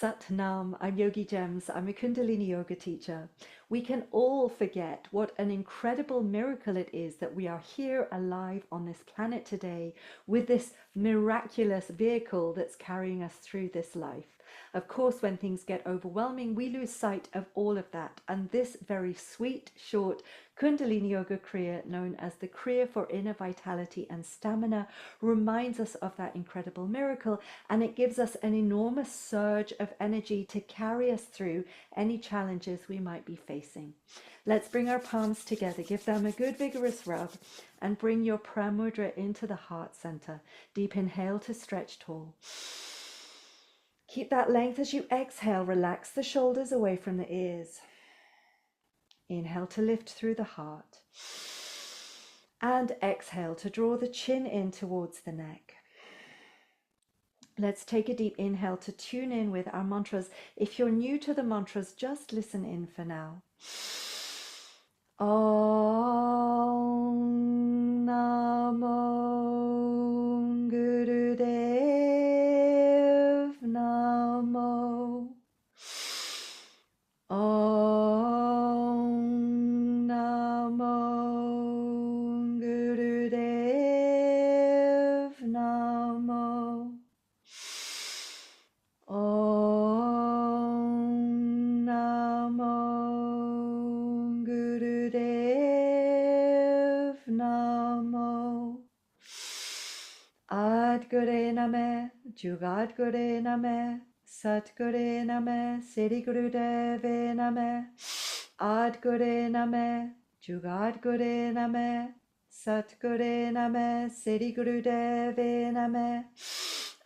Sat Nam. I'm Yogigems. I'm a Kundalini yoga teacher. We can all forget what an incredible miracle it is that we are here alive on this planet today with this miraculous vehicle that's carrying us through this life. Of course, when things get overwhelming, we lose sight of all of that. And this very sweet, short Kundalini Yoga Kriya, known as the Kriya for Inner Vitality and Stamina, reminds us of that incredible miracle, and it gives us an enormous surge of energy to carry us through any challenges we might be facing. Let's bring our palms together, give them a good vigorous rub, and bring your Pramudra into the heart center. Deep inhale to stretch tall. Keep that length as you exhale. Relax the shoulders away from the ears. Inhale to lift through the heart. And exhale to draw the chin in towards the neck. Let's take a deep inhale to tune in with our mantras. If you're new to the mantras, just listen in for now. Om Namo Gurudev Namo. Om Namo Gurudev Namo. Om Namo Gurudev Namo. Adgure Name, Jugadgure Name, Satgure Name, Siddhi Gurudeve Name. Adgure Name, Jugadgure Name, Satgure Name, Siddhi Gurudeve Name.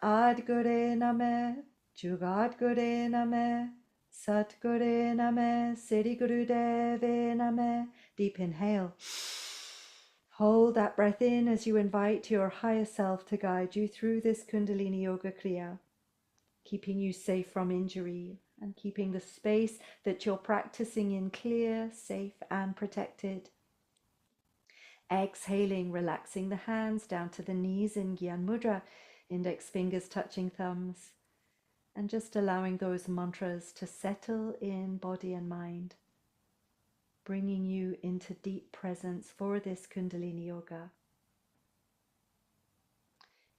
Adgure Name, Jugadgure Name, Satgure Name, Siddhi Gurudeve Name. Deep inhale. Hold that breath in as you invite your higher self to guide you through this Kundalini Yoga Kriya, keeping you safe from injury and keeping the space that you're practicing in clear, safe and protected. Exhaling, relaxing the hands down to the knees in Gyan Mudra, index fingers touching thumbs, and just allowing those mantras to settle in body and mind, bringing you into deep presence for this Kundalini Yoga.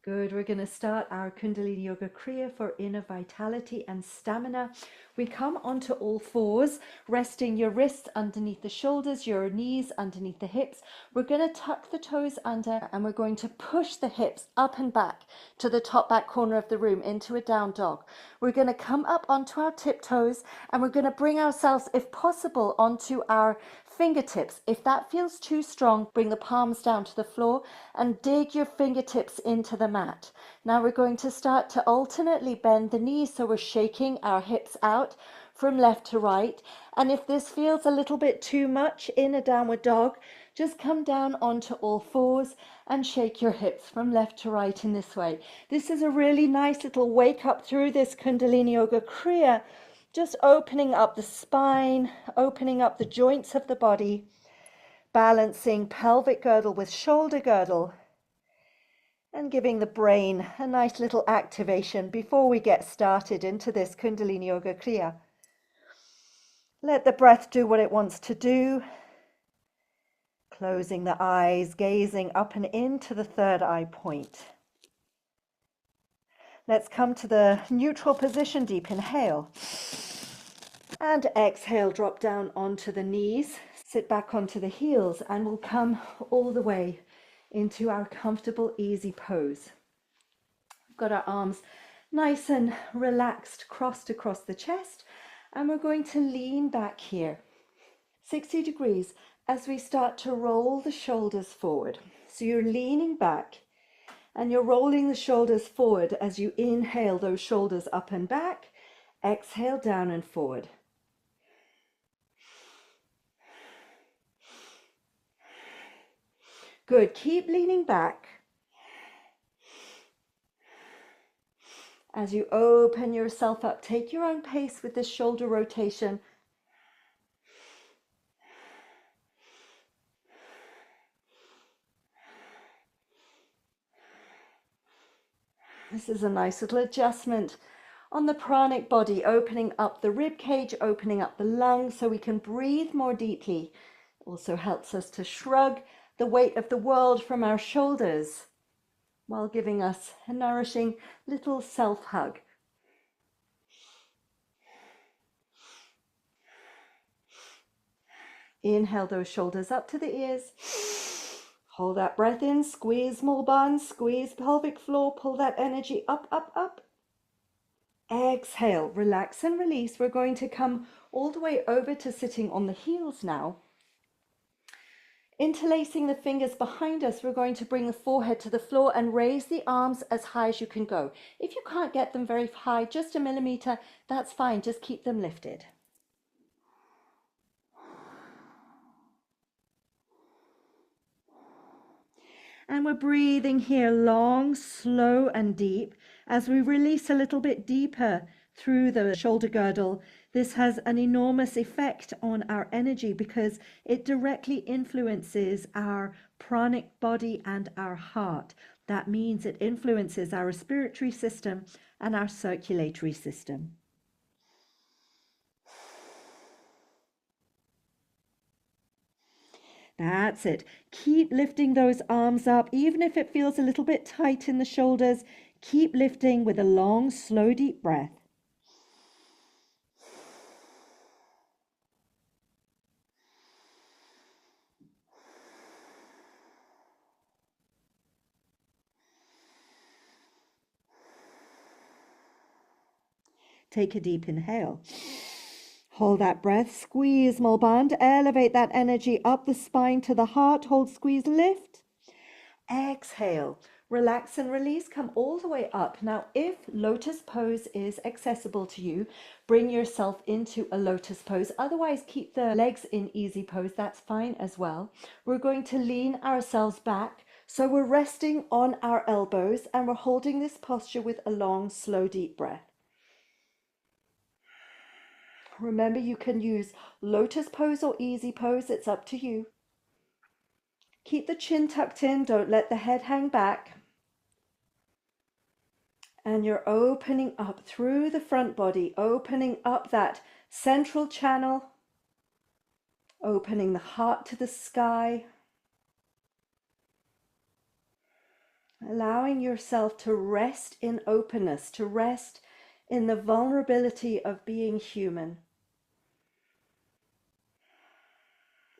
Good, we're going to start our Kundalini Yoga Kriya for inner vitality and stamina. We come onto all fours, resting your wrists underneath the shoulders, your knees underneath the hips. We're going to tuck the toes under and we're going to push the hips up and back to the top back corner of the room into a down dog. We're going to come up onto our tiptoes and we're going to bring ourselves, if possible, onto our fingertips. If that feels too strong, bring the palms down to the floor and dig your fingertips into the mat. Now we're going to start to alternately bend the knees, so we're shaking our hips out from left to right. And if this feels a little bit too much in a downward dog, just come down onto all fours and shake your hips from left to right in this way. This is a really nice little wake up through this Kundalini Yoga Kriya, just opening up the spine, opening up the joints of the body, balancing pelvic girdle with shoulder girdle, and giving the brain a nice little activation before we get started into this Kundalini Yoga Kriya. Let the breath do what it wants to do. Closing the eyes, gazing up and into the third eye point. Let's come to the neutral position. Deep inhale. And exhale, drop down onto the knees. Sit back onto the heels and we'll come all the way into our comfortable, easy pose. We've got our arms nice and relaxed, crossed across the chest, and we're going to lean back here, 60 degrees, as we start to roll the shoulders forward. So you're leaning back and you're rolling the shoulders forward as you inhale those shoulders up and back, exhale down and forward. Good, keep leaning back. As you open yourself up, take your own pace with this shoulder rotation. This is a nice little adjustment on the pranic body, opening up the rib cage, opening up the lungs so we can breathe more deeply. Also helps us to shrug the weight of the world from our shoulders while giving us a nourishing little self-hug. Inhale those shoulders up to the ears. Hold that breath in, squeeze small bun, squeeze pelvic floor, pull that energy up, up, up. Exhale, relax and release. We're going to come all the way over to sitting on the heels now. Interlacing the fingers behind us, we're going to bring the forehead to the floor and raise the arms as high as you can go. If you can't get them very high, just a millimeter, that's fine. Just keep them lifted. And we're breathing here long, slow and deep as we release a little bit deeper through the shoulder girdle. This has an enormous effect on our energy because it directly influences our pranic body and our heart. That means it influences our respiratory system and our circulatory system. That's it. Keep lifting those arms up, even if it feels a little bit tight in the shoulders. Keep lifting with a long, slow, deep breath. Take a deep inhale. Hold that breath, squeeze small band, elevate that energy up the spine to the heart, hold, squeeze, lift. Exhale, relax and release, come all the way up. Now, if lotus pose is accessible to you, bring yourself into a lotus pose. Otherwise, keep the legs in easy pose, that's fine as well. We're going to lean ourselves back. So we're resting on our elbows and we're holding this posture with a long, slow, deep breath. Remember, you can use lotus pose or easy pose. It's up to you. Keep the chin tucked in. Don't let the head hang back. And you're opening up through the front body, opening up that central channel, opening the heart to the sky, allowing yourself to rest in openness, to rest in the vulnerability of being human.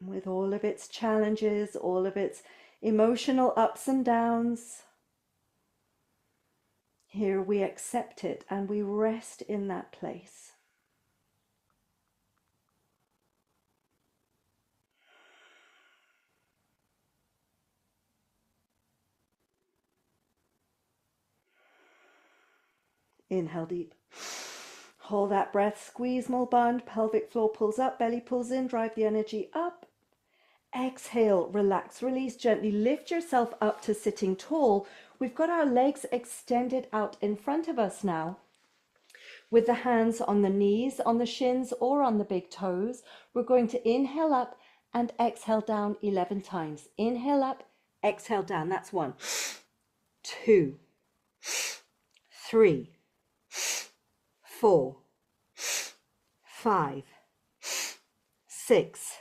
With all of its challenges, all of its emotional ups and downs. Here we accept it and we rest in that place. Inhale deep. Hold that breath, squeeze small band, pelvic floor pulls up, belly pulls in, drive the energy up. Exhale, relax, release, gently lift yourself up to sitting tall. We've got our legs extended out in front of us now. With the hands on the knees, on the shins, or on the big toes, we're going to inhale up and exhale down 11 times. Inhale up, exhale down. That's 1, 2, 3, 4, 5, 6,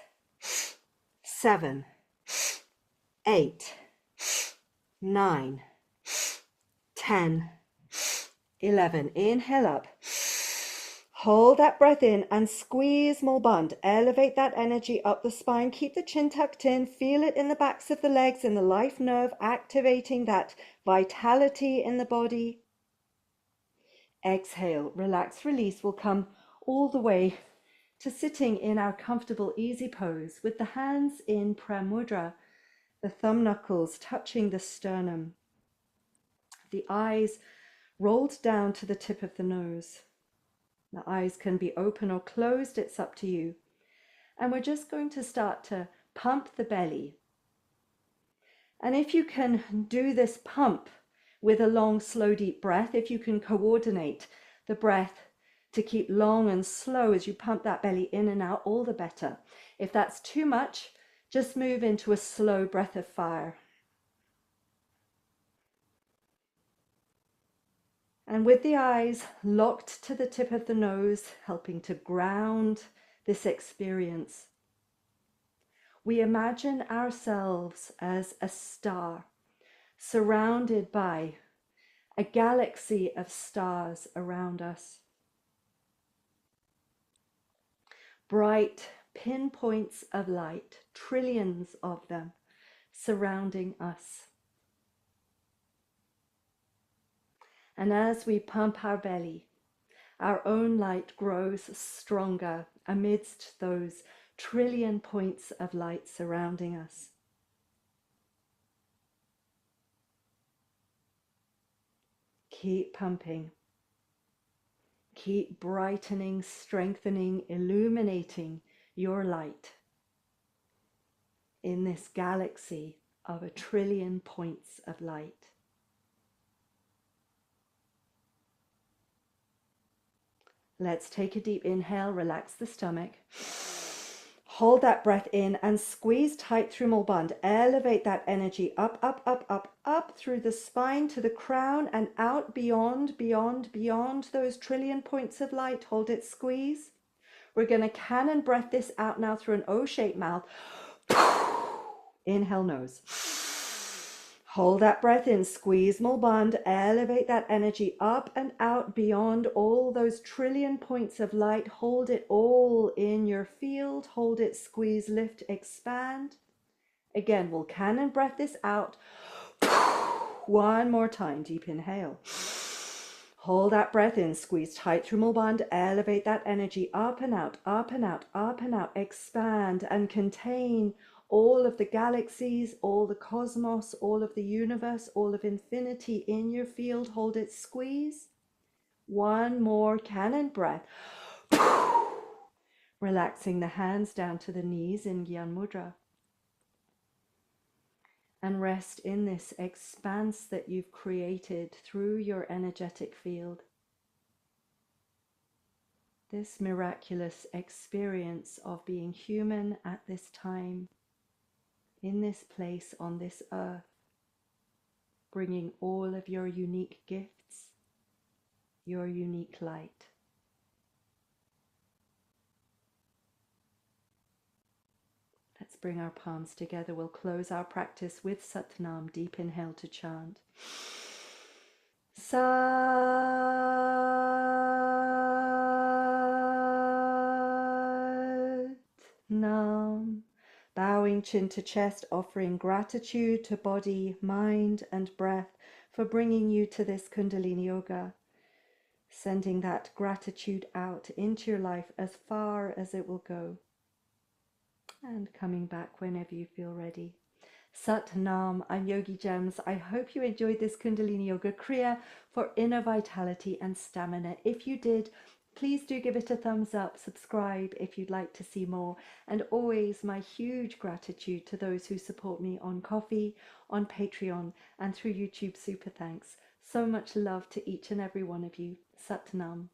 7, 8, 9, 10, 11. Inhale up. Hold that breath in and squeeze small band. Elevate that energy up the spine. Keep the chin tucked in. Feel it in the backs of the legs, in the life nerve, activating that vitality in the body. Exhale, relax, release. We'll come all the way to sitting in our comfortable easy pose with the hands in Pramudra, the thumb knuckles touching the sternum, the eyes rolled down to the tip of the nose. The eyes can be open or closed, it's up to you. And we're just going to start to pump the belly. And if you can do this pump with a long, slow, deep breath, if you can coordinate the breath to keep long and slow as you pump that belly in and out, all the better. If that's too much, just move into a slow breath of fire. And with the eyes locked to the tip of the nose, helping to ground this experience, we imagine ourselves as a star surrounded by a galaxy of stars around us. Bright pinpoints of light, trillions of them surrounding us. And as we pump our belly, our own light grows stronger amidst those trillion points of light surrounding us. Keep pumping. Keep brightening, strengthening, illuminating your light in this galaxy of a trillion points of light. Let's take a deep inhale, relax the stomach. Hold that breath in and squeeze tight through Mulband. Elevate that energy up, up, up, up, up through the spine to the crown and out beyond, beyond, beyond those trillion points of light. Hold it, squeeze. We're going to cannon breath this out now through an O-shaped mouth. Inhale, nose. Hold that breath in, squeeze Mulband, elevate that energy up and out beyond all those trillion points of light. Hold it all in your field. Hold it, squeeze, lift, expand. Again, we'll cannon breath this out. One more time, deep inhale. Hold that breath in, squeeze tight through Mulband, elevate that energy up and out, up and out, up and out. Expand and contain all of the galaxies, all the cosmos, all of the universe, all of infinity in your field. Hold it, squeeze. One more cannon breath. Relaxing the hands down to the knees in Gyan Mudra. And rest in this expanse that you've created through your energetic field. This miraculous experience of being human at this time, in this place on this earth, bringing all of your unique gifts, your unique light. Let's bring our palms together. We'll close our practice with Sat Nam. Deep inhale to chant. Sat Nam. Bowing chin to chest, offering gratitude to body, mind, and breath for bringing you to this Kundalini Yoga. Sending that gratitude out into your life as far as it will go. And coming back whenever you feel ready. Sat Nam, I'm Yogigems. I hope you enjoyed this Kundalini Yoga Kriya for inner vitality and stamina. If you did, please do give it a thumbs up, subscribe if you'd like to see more, and always my huge gratitude to those who support me on Ko-fi, on Patreon, and through YouTube Super Thanks. So much love to each and every one of you. Sat Nam.